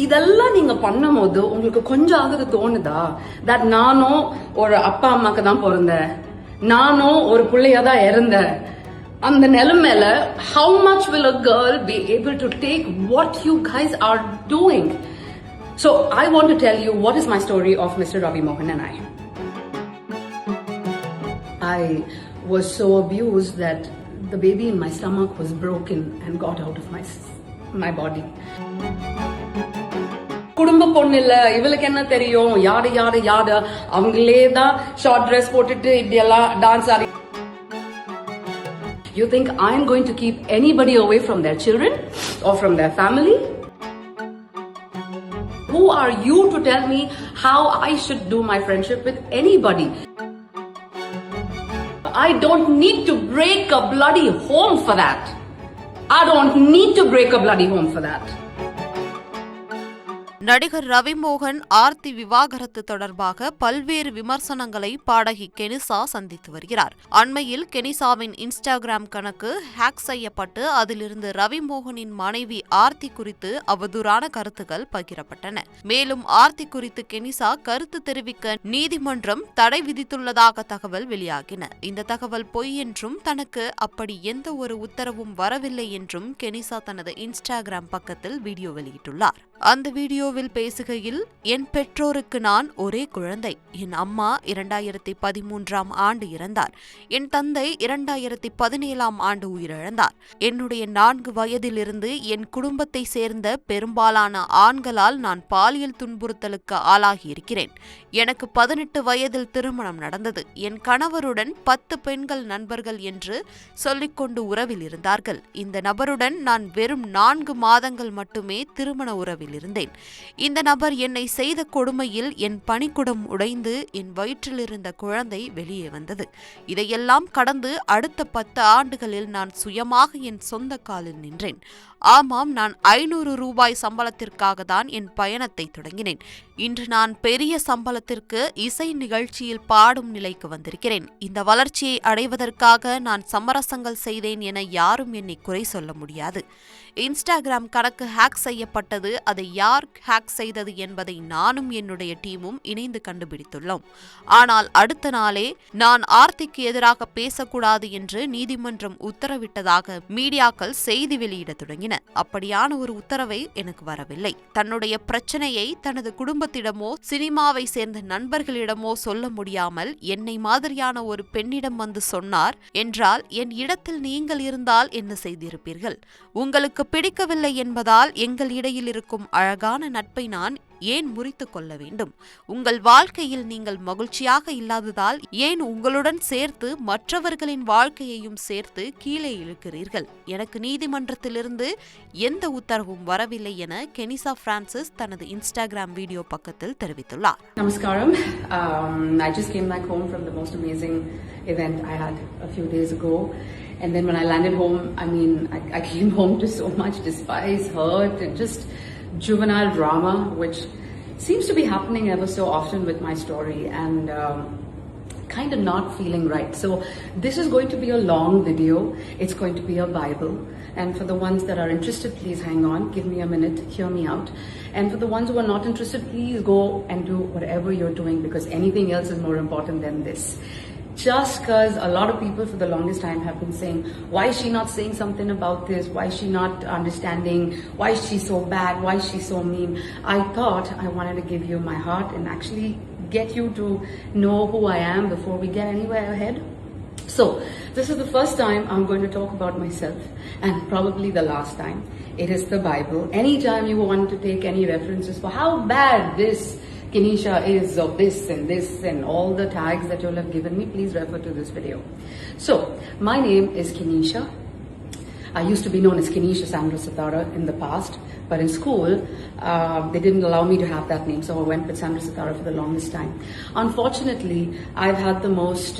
இதெல்லாம் நீங்க பண்ணும்போது உங்களுக்கு கொஞ்சம் ஆகுது தோணுதா தட் நானும் ஒரு அப்பா அம்மாக்கு தான் பிறந்தேன், நானும் ஒரு பிள்ளையா தான் இருந்தேன். அந்த நிலைமையில how much will a girl be able to take what you guys are doing? So I want to tell you what is my story of Mr. Ravi Mohan and I was so abused that the baby in my stomach was broken and got out of my body. குடும்ப பொண்ணு இல்ல, இவளுக்கு என்ன தெரியும், யாரு யாரு யாரு, அவங்களே தான் ஷார்ட் ட்ரெஸ் போட்டுட்டு இப்படி எல்லாம் dance Aadi. You think I'm going to keep anybody away from their children or from their family? Who are you to tell me how I should do my friendship with anybody? I don't need to break a bloody home for that. I don't need to break a bloody home for that. நடிகர் ரவி மோகன் ஆர்த்தி விவாகரத்து தொடர்பாக பல்வேறு விமர்சனங்களை பாடகி கெனிசா சந்தித்து வருகிறார். அண்மையில் கெனிசாவின் இன்ஸ்டாகிராம் கணக்கு ஹேக் செய்யப்பட்டு அதிலிருந்து ரவி மோகனின் மனைவி ஆர்த்தி குறித்து அவதூறான கருத்துக்கள் பகிரப்பட்டன. மேலும் ஆர்த்தி குறித்து கெனிசா கருத்து தெரிவிக்க நீதிமன்றம் தடை விதித்துள்ளதாக தகவல் வெளியாகின. இந்த தகவல் பொய் என்றும் தனக்கு அப்படி எந்த ஒரு உத்தரவும் வரவில்லை என்றும் கெனிசா தனது இன்ஸ்டாகிராம் பக்கத்தில் வீடியோ வெளியிட்டுள்ளார். அந்த வீடியோவில் பேசுகையில், என் பெற்றோருக்கு நான் ஒரே குழந்தை. என் அம்மா 2013ஆம் ஆண்டு இறந்தார். என் தந்தை 2017ஆம் ஆண்டு உயிரிழந்தார். என்னுடைய 4 வயதிலிருந்து என் குடும்பத்தை சேர்ந்த பெரும்பாலான ஆண்களால் நான் பாலியல் துன்புறுத்தலுக்கு ஆளாகியிருக்கிறேன். எனக்கு 18 வயதில் திருமணம் நடந்தது. என் கணவருடன் 10 பெண்கள் நண்பர்கள் என்று சொல்லிக்கொண்டு உறவில் இருந்தார்கள். இந்த நபருடன் நான் வெறும் 4 மாதங்கள் மட்டுமே திருமண உறவில் இருந்தேன். இந்த நபர் என்னை செய்த கொடுமையில் என் பனிக்குடம் உடைந்து என் வயிற்றில் இருந்த குழந்தை வெளியே வந்தது. இதையெல்லாம் கடந்து அடுத்த 10 ஆண்டுகளில் நான் சுயமாக என் சொந்த காலில் நின்றேன். ஆமாம், நான் 500 ரூபாய் சம்பளத்திற்காக தான் என் பயணத்தை தொடங்கினேன். இன்று நான் பெரிய சம்பளத்திற்கு இசை நிகழ்ச்சியில் பாடும் நிலைக்கு வந்திருக்கிறேன். இந்த வளர்ச்சியை அடைவதற்காக நான் சமரசங்கள் செய்தேன் என யாரும் என்னை குறை சொல்ல முடியாது. இன்ஸ்டாகிராம் கணக்கு ஹேக் செய்யப்பட்டது. அதை யார் ஹேக் செய்தது என்பதை நானும் என்னுடைய டீமும் இணைந்து கண்டுபிடித்துள்ளோம். ஆனால் அடுத்த நாளே நான் ஆர்த்திக்கு எதிராக பேசக்கூடாது என்று நீதிமன்றம் உத்தரவிட்டதாக மீடியாக்கள் செய்தி வெளியிட தொடங்கின. அப்படியான ஒரு உத்தரவை எனக்கு வரவில்லை. தன்னுடைய பிரச்சனையை தனது குடும்பத்திடமோ சினிமாவை சேர்ந்த நண்பர்களிடமோ சொல்ல முடியாமல் என்னை மாதிரியான ஒரு பெண்ணிடம் வந்து சொன்னார் என்றால் என் இடத்தில் நீங்கள் இருந்தால் என்ன செய்திருப்பீர்கள்? உங்களுக்கு பிடிக்கவில்லை என்பதால் எங்கள் இடையில் இருக்கும் அழகான நட்பை நான் ஏன் முறித்துக் கொள்ள வேண்டும்? உங்கள் வாழ்க்கையில் நீங்கள் மகிழ்ச்சியாக இல்லாததால் ஏன் உங்களுடன் சேர்த்து மற்றவர்களின் வாழ்க்கையையும் சேர்த்து கீழே இழுக்கிறீர்கள்? எனக்கு நீதிமன்றத்திலிருந்து எந்த உத்தரவும் வரவில்லை என கெனிசா பிரான்சிஸ் தனது இன்ஸ்டாகிராம் வீடியோ பக்கத்தில் தெரிவித்துள்ளார். நமஸ்காரம். I just came back home from the most amazing event I had a few days ago. And then when I landed home, I came home to so much despise, hurt, and just juvenile drama, which seems to be happening ever so often with my story, and kind of not feeling right. So this is going to be a long video. It's going to be a Bible. And for the ones that are interested, please hang on, give me a minute, hear me out. And for the ones who are not interested, please go and do whatever you're doing, because anything else is more important than this. Just because a lot of people for the longest time have been saying, why is she not saying something about this? Why is she not understanding? Why is she so bad? Why is she so mean? I thought I wanted to give you my heart and actually get you to know who I am before we get anywhere ahead. So, this is the first time I'm going to talk about myself, and probably the last time. It is the Bible. Anytime you want to take any references for how bad this Kenisha is of this and all the tags that you all have given me, please refer to this video. So, my name is Kenisha. I used to be known as Kenisha Satara in the past, but in school, they didn't allow me to have that name, so I went with Sandra Satara for the longest time. Unfortunately, I've had the most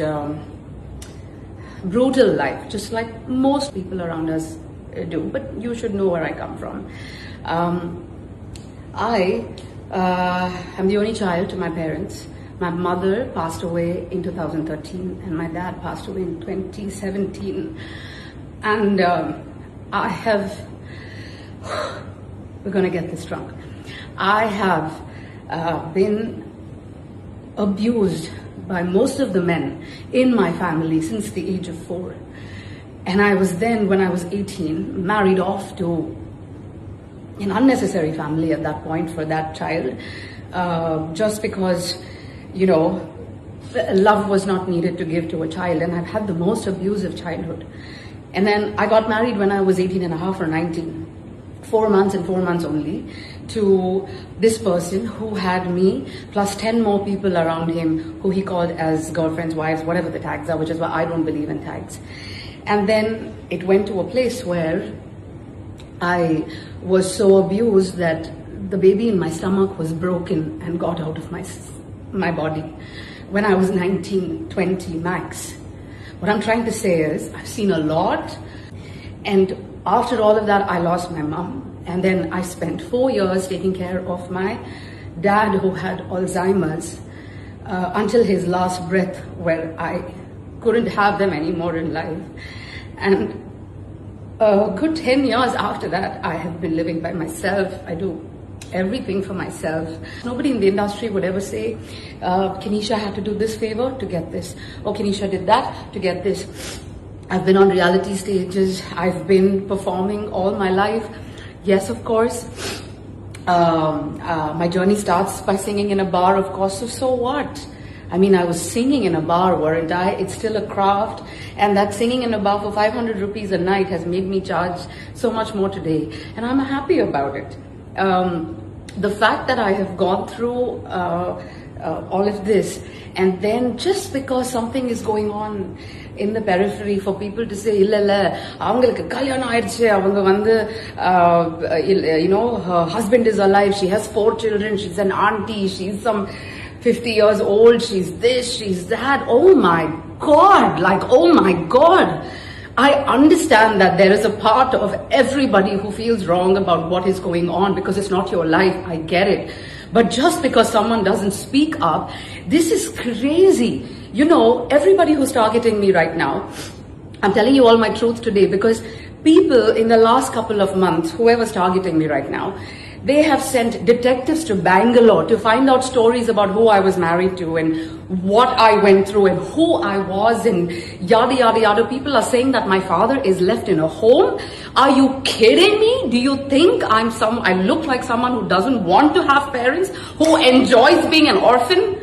brutal life, just like most people around us do, but you should know where I come from. I'm the only child to my parents. My mother passed away in 2013 and my dad passed away in 2017. And we're going to get this drunk. I have been abused by most of the men in my family since the age of 4. And I was then, when I was 18, married off to an unnecessary family at that point for that child, just because, love was not needed to give to a child. And I've had the most abusive childhood. And then I got married when I was 18 and a half or 19, 4 months and 4 months only, to this person who had me plus 10 more people around him who he called as girlfriends, wives, whatever the tags are, which is why I don't believe in tags. And then it went to a place where I was so abused that the baby in my stomach was broken and got out of my body when I was 19, 20 max. What I'm trying to say is I've seen a lot, and after all of that, I lost my mom. And then I spent 4 years taking care of my dad who had Alzheimer's until his last breath, where I couldn't have them anymore in life. And a good 10 years after that, I have been living by myself. I do everything for myself. Nobody in the industry would ever say, Kenisha had to do this favor to get this, or Kenisha did that to get this. I've been on reality stages. I've been performing all my life. Yes, of course. My journey starts by singing in a bar, of course. So what? I mean, I was singing in a bar, weren't I? It's still a craft. And that singing in a bar for 500 rupees a night has made me charge so much more today. And I'm happy about it. The fact that I have gone through all of this, and then just because something is going on in the periphery, for people to say, avangalukku kalyanam aiduchu, avanga vandu her husband is alive, she has 4 children, she's an auntie, she's some 50 years old, she's this, she's that. Oh my God, oh my God. I understand that there is a part of everybody who feels wrong about what is going on because it's not your life. I get it. But just because someone doesn't speak up, this is crazy. Everybody who's targeting me right now, I'm telling you all my truth today, because people in the last couple of months, whoever's targeting me right now, they have sent detectives to Bangalore to find out stories about who I was married to and what I went through and who I was and yada yada yada. People are saying that my father is left in a home. Are you kidding me? Do you think I look like someone who doesn't want to have parents, who enjoys being an orphan?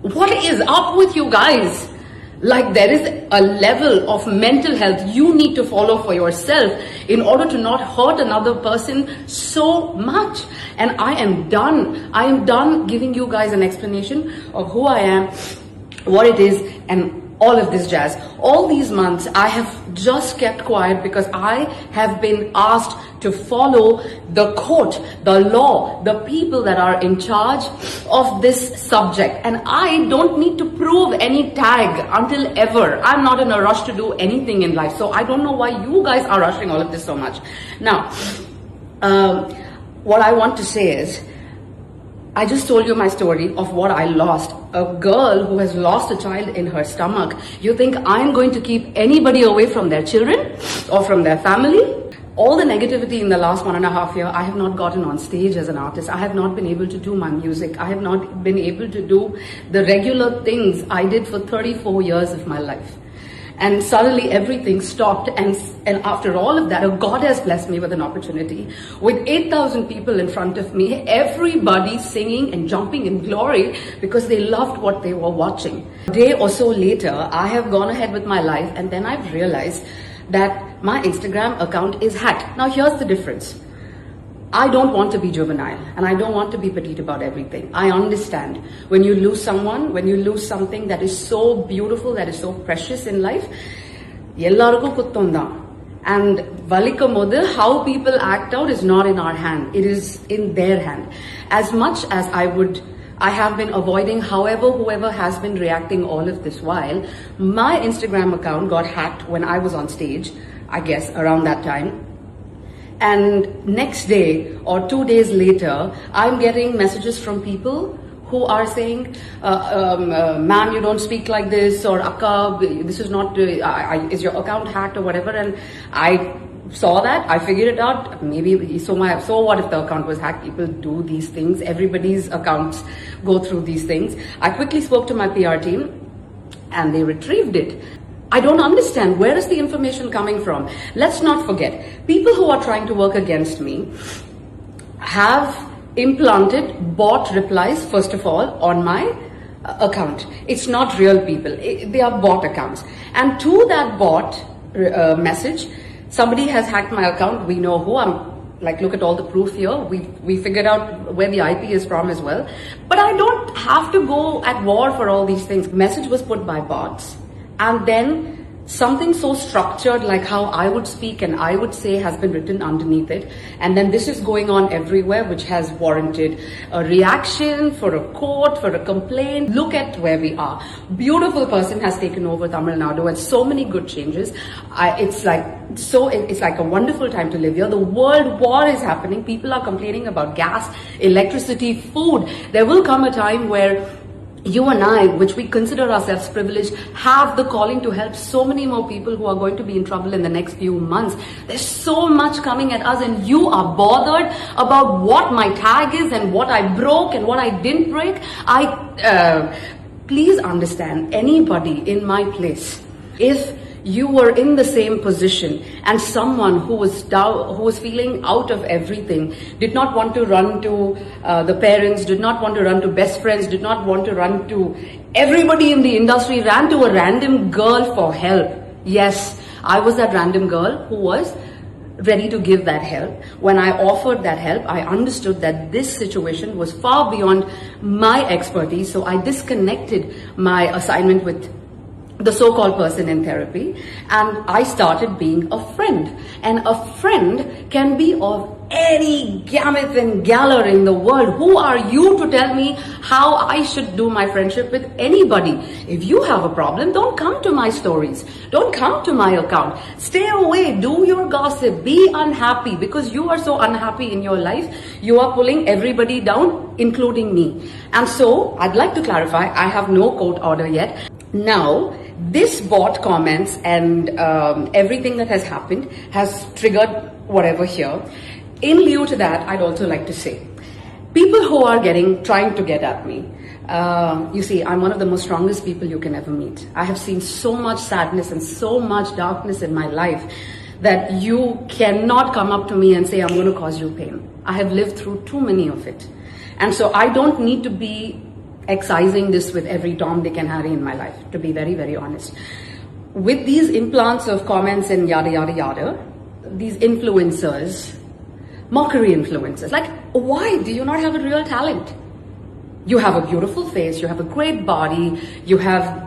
What is up with you guys? There is a level of mental health you need to follow for yourself in order to not hurt another person so much. And I am done. I am done giving you guys an explanation of who I am, what it is, and all of this jazz. All these months, I have just kept quiet because I have been asked to follow the court, the law, the people that are in charge of this subject. And I don't need to prove any tag until ever. I'm not in a rush to do anything in life. So I don't know why you guys are rushing all of this so much. Now, what I want to say is, I just told you my story of what I lost. A girl who has lost a child in her stomach. You think I'm going to keep anybody away from their children or from their family? All the negativity in the last 1.5 years, I have not gotten on stage as an artist. I have not been able to do my music. I have not been able to do the regular things I did for 34 years of my life. And suddenly everything stopped, and after all of that, God has blessed me with an opportunity. With 8,000 people in front of me, everybody singing and jumping in glory because they loved what they were watching. A day or so later, I have gone ahead with my life, and then I've realized that my Instagram account is hacked. Now here's the difference. I don't want to be juvenile, and I don't want to be petite about everything. I understand when you lose someone, when you lose something that is so beautiful, that is so precious in life, ellarukku kuttom dhaan. And valikamodu, how people act out is not in our hand. It is in their hand. As much as I have been avoiding whoever has been reacting all of this while, my Instagram account got hacked when I was on stage, I guess around that time. And next day or 2 days later, I'm getting messages from people who are saying, ma'am, you don't speak like this, or akka, this is not, is your account hacked or whatever. And I saw that, I figured it out. Maybe so what if the account was hacked? People do these things. Everybody's accounts go through these things. I quickly spoke to my PR team and they retrieved it. I don't understand. Where is the information coming from? Let's not forget, people who are trying to work against me have implanted bot replies, first of all, on my account. It's not real people. They are bot accounts. And to that bot message, somebody has hacked my account. We know who. Look at all the proof here. We figured out where the IP is from as well. But I don't have to go at war for all these things. Message was put by bots. And then something so structured like how I would speak and I would say has been written underneath it. And then this is going on everywhere, which has warranted a reaction, for a court, for a complaint. Look at where we are. Beautiful person has taken over Tamil Nadu and so many good changes. It's like a wonderful time to live here. The world war is happening. People are complaining about gas, electricity, food. There will come a time where you and I, which we consider ourselves privileged, have the calling to help so many more people who are going to be in trouble in the next few months. There's so much coming at us and you are bothered about what my tag is and what I broke and what I didn't break. Please understand, anybody in my place, if you were in the same position and someone who was feeling out of everything, did not want to run to the parents, did not want to run to best friends, did not want to run to everybody in the industry, ran to a random girl for help. Yes, I was that random girl who was ready to give that help. When I offered that help, I understood that this situation was far beyond my expertise, so I disconnected my assignment with the so-called person in therapy, and I started being a friend. And a friend can be of any gamut and galor in the world. Who are you to tell me how I should do my friendship with anybody? If you have a problem, don't come to my stories. Don't come to my account. Stay away. Do your gossip. Be unhappy because you are so unhappy in your life. You are pulling everybody down, including me. And so I'd like to clarify, I have no court order yet. Now, this bot comments and everything that has happened has triggered whatever here. In lieu to that, I'd also like to say, people who are trying to get at me, you see, I'm one of the most strongest people you can ever meet. I have seen so much sadness and so much darkness in my life that you cannot come up to me and say, I'm going to cause you pain. I have lived through too many of it. And so I don't need to be excising this with every Tom, Dick and Harry in my life, to be very, very honest. With these implants of comments and yada, yada, yada, these influencers, mockery influencers, like, why do you not have a real talent? You have a beautiful face, you have a great body,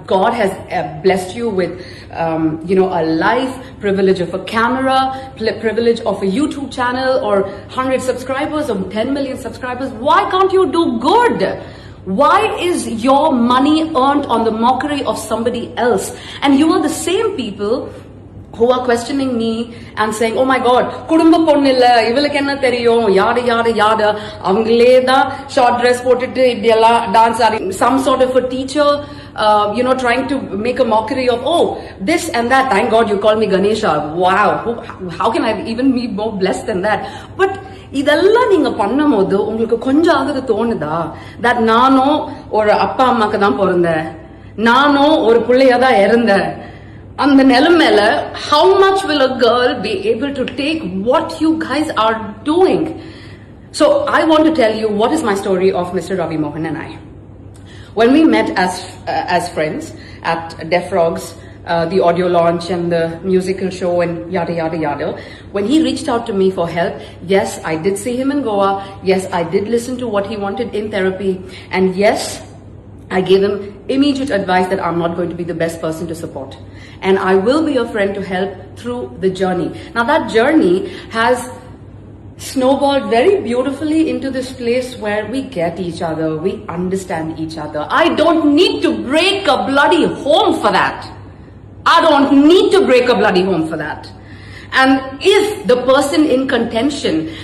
God has blessed you with, a life, privilege of a camera, privilege of a YouTube channel or 100 subscribers or 10 million subscribers. Why can't you do good? Why is your money earned on the mockery of somebody else? And you are the same people who are questioning me and saying, oh my God, kudumba ponnilla, ivalukku enna theriyum, yada, yada, yada, avangale da short dress potittu idella dance aadi. Some sort of a teacher, trying to make a mockery of, oh, this and that. Thank God you call me Ganesha. Wow, how can I even be more blessed than that? But இதெல்லாம் நீங்க பண்ணும்போது உங்களுக்கு கொஞ்சம் ஆகுது தோணுதா that நானும் ஒரு அப்பா அம்மாக்கு தான் பிறந்தேன், நானும் ஒரு புள்ளையா தான் இருந்தேன். அந்த நிலைமையில how much will a girl be able to take what you guys are doing? So I want to tell you what is my story of Mr. Ravi Mohan and I. When we met as friends at Deaf Frogs, the audio launch and the musical show and yada, yada, yada. When he reached out to me for help, yes, I did see him in Goa. Yes, I did listen to what he wanted in therapy. And yes, I gave him immediate advice that I'm not going to be the best person to support. And I will be a friend to help through the journey. Now that journey has snowballed very beautifully into this place where we get each other, we understand each other. I don't need to break a bloody home for that. I don't need to break a bloody home for that. And if the person in contention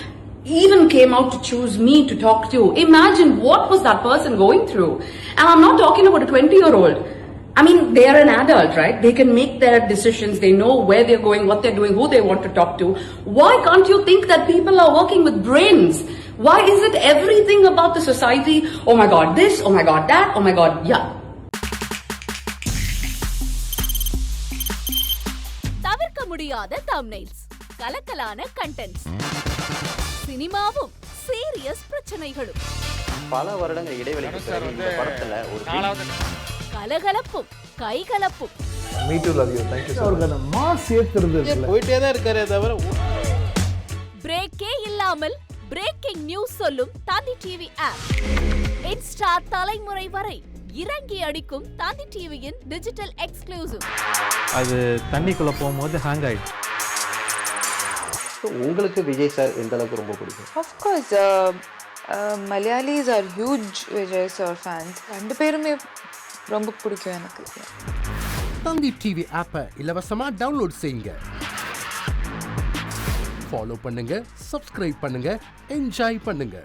even came out to choose me to talk to, imagine what was that person going through. And I'm not talking about a 20-year-old. I mean, they are an adult, right? They can make their decisions. They know where they're going, what they're doing, who they want to talk to. Why can't you think that people are working with brains? Why is it everything about the society? Oh my God, this, oh my God, that, oh my God, yeah. தவிர்க்க முடியாத thumbnails, கலக்கலான contents, சினிமாவும் serious பிரச்சனைகளும், பல வருடங்கள் இடைவெளிக்கு பிறகு இந்த படத்துல ஒரு கலகலப்பும் கைகலப்பும். Me too, love you. Thank you so much. அவர்களை மாஸ் ஏத்துறது இல்ல. போயிட்டே தான் இருக்காரே தவிர பிரேக்கே இல்லாமல் பிரேக்கிங் நியூஸ் சொல்லும் தாந்தி டிவி ஆப். இன்ஸ்டா தலைமுறை வரை இறங்கி அடிக்கும் தாந்தி டிவியின் டிஜிட்டல் எக்ஸ்க்ளூசிவ். அது தண்ணிக்குள்ள போகும்போது ஹேங் ஆயிடுச்சு. உங்களுக்கு விஜய் சார் எந்த அளவுக்கு ரொம்ப பிடிக்கும்? Of course, Malayalis are huge Vijay sir fans. ரெண்டு பேருமே ரொம்ப பிடிக்கும் எனக்கு. தந்தி டிவி ஆப்பை இலவசமா டவுன்லோட் செய்யுங்க. ஃபாலோ பண்ணுங்க, சப்ஸ்கிரைப் பண்ணுங்க, என்ஜாய் பண்ணுங்க.